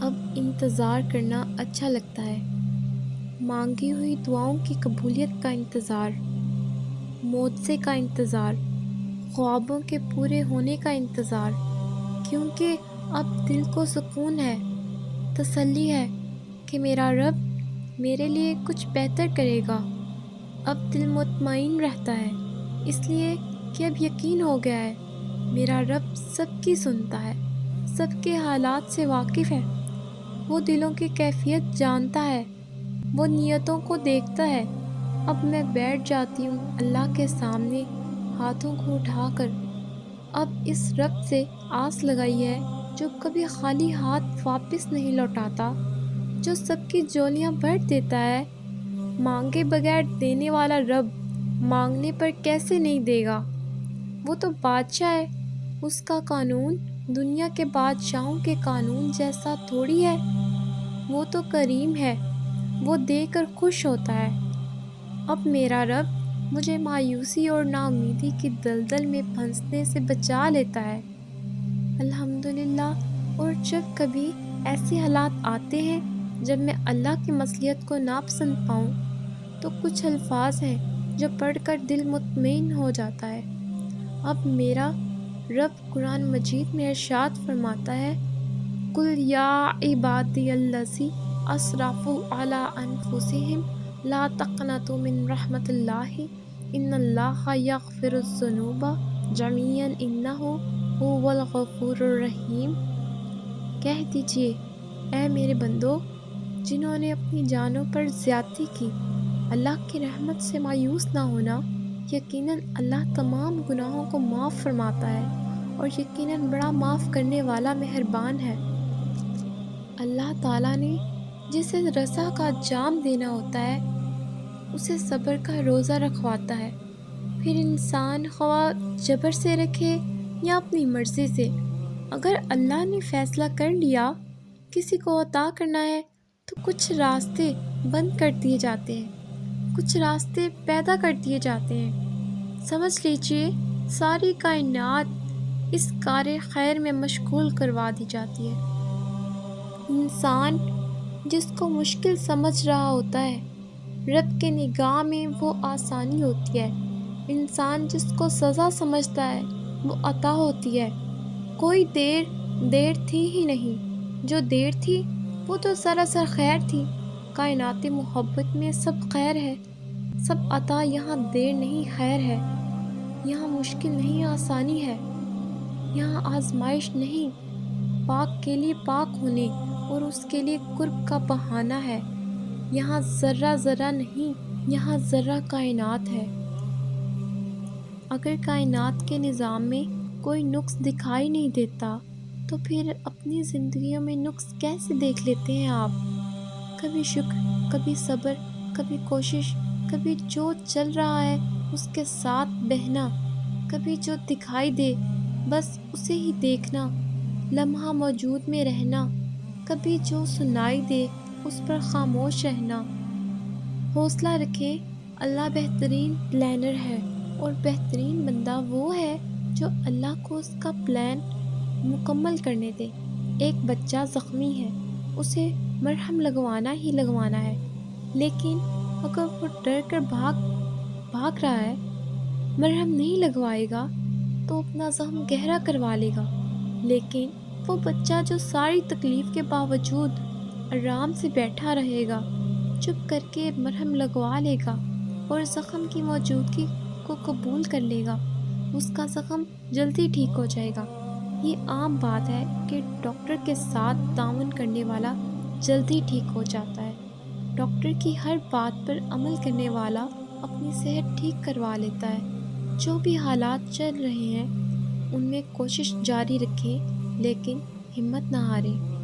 اب انتظار کرنا اچھا لگتا ہے، مانگی ہوئی دعاؤں کی قبولیت کا انتظار، معجزے کا انتظار، خوابوں کے پورے ہونے کا انتظار، کیونکہ اب دل کو سکون ہے، تسلی ہے کہ میرا رب میرے لیے کچھ بہتر کرے گا۔ اب دل مطمئن رہتا ہے، اس لیے کہ اب یقین ہو گیا ہے میرا رب سب کی سنتا ہے، سب کے حالات سے واقف ہے، وہ دلوں کی کیفیت جانتا ہے، وہ نیتوں کو دیکھتا ہے۔ اب میں بیٹھ جاتی ہوں اللہ کے سامنے ہاتھوں کو اٹھا کر، اب اس رب سے آس لگائی ہے جو کبھی خالی ہاتھ واپس نہیں لوٹاتا، جو سب کی جولیاں بھر دیتا ہے۔ مانگے بغیر دینے والا رب مانگنے پر کیسے نہیں دے گا؟ وہ تو بادشاہ ہے، اس کا قانون دنیا کے بادشاہوں کے قانون جیسا تھوڑی ہے۔ وہ تو کریم ہے، وہ دے کر خوش ہوتا ہے۔ اب میرا رب مجھے مایوسی اور ناامیدی کی دلدل میں پھنسنے سے بچا لیتا ہے، الحمدللہ۔ اور جب کبھی ایسے حالات آتے ہیں جب میں اللہ کی مصلحت کو ناپسند پاؤں، تو کچھ الفاظ ہیں جو پڑھ کر دل مطمئن ہو جاتا ہے۔ اب میرا رب قرآن مجید میں ارشاد فرماتا ہے، قُلْ يَا عِبَادِيَ الَّذِينَ أَسْرَفُوا عَلَىٰ أَنفُسِهِمْ لَا تَقْنَطُوا مِن رَحْمَتِ اللَّهِ إِنَّ اللَّهَ يَغْفِرُ الذُّنُوبَ جَمِيعًا إِنَّهُ هُوَ الْغَفُورُ الرَّحِيمُ۔ کہہ دیجئے، اے میرے بندو، جنہوں نے اپنی جانوں پر زیادتی کی، اللہ کی رحمت سے مایوس نہ ہونا، یقیناً اللہ تمام گناہوں کو معاف فرماتا ہے اور یقیناً بڑا معاف کرنے والا مہربان ہے۔ اللہ تعالیٰ نے جسے رضا کا جام دینا ہوتا ہے، اسے صبر کا روزہ رکھواتا ہے، پھر انسان خواہ جبر سے رکھے یا اپنی مرضی سے۔ اگر اللہ نے فیصلہ کر لیا کسی کو عطا کرنا ہے تو کچھ راستے بند کر دیے جاتے ہیں، کچھ راستے پیدا کر دیے جاتے ہیں۔ سمجھ لیجئے ساری کائنات اس کار خیر میں مشغول کروا دی جاتی ہے۔ انسان جس کو مشکل سمجھ رہا ہوتا ہے، رب کے نگاہ میں وہ آسانی ہوتی ہے۔ انسان جس کو سزا سمجھتا ہے، وہ عطا ہوتی ہے۔ کوئی دیر تھی ہی نہیں، جو دیر تھی وہ تو سراسر خیر تھی۔ کائنات محبت میں سب خیر ہے، سب عطا یہاں دیر نہیں خیر ہے۔ یہاں مشکل نہیں آسانی ہے، یہاں آزمائش نہیں پاک کے لیے پاک ہونے اور اس کے لیے قرب کا بہانہ ہے۔ یہاں ذرہ ذرہ نہیں، یہاں ذرہ کائنات ہے۔ اگر کائنات کے نظام میں کوئی نقص دکھائی نہیں دیتا تو پھر اپنی زندگیوں میں نقص کیسے دیکھ لیتے ہیں آپ؟ کبھی شکر، کبھی صبر، کبھی کوشش، کبھی جو چل رہا ہے اس کے ساتھ بہنا، کبھی جو دکھائی دے بس اسے ہی دیکھنا، لمحہ موجود میں رہنا، کبھی جو سنائی دے اس پر خاموش رہنا۔ حوصلہ رکھیں، اللہ بہترین پلانر ہے، اور بہترین بندہ وہ ہے جو اللہ کو اس کا پلان مکمل کرنے دے۔ ایک بچہ زخمی ہے، اسے مرہم لگوانا ہی لگوانا ہے، لیکن اگر وہ ڈر کر بھاگ رہا ہے، مرہم نہیں لگوائے گا تو اپنا زخم گہرا کروا لے گا۔ لیکن وہ بچہ جو ساری تکلیف کے باوجود آرام سے بیٹھا رہے گا، چپ کر کے مرہم لگوا لے گا اور زخم کی موجودگی کو قبول کر لے گا، اس کا زخم جلدی ٹھیک ہو جائے گا۔ یہ عام بات ہے کہ ڈاکٹر کے ساتھ تعاون کرنے والا جلدی ٹھیک ہو جاتا ہے۔ ڈاکٹر کی ہر بات پر عمل کرنے والا اپنی صحت ٹھیک کروا لیتا ہے۔ جو بھی حالات چل رہے ہیں ان میں کوشش جاری رکھیں، لیکن ہمت نہ ہاریں۔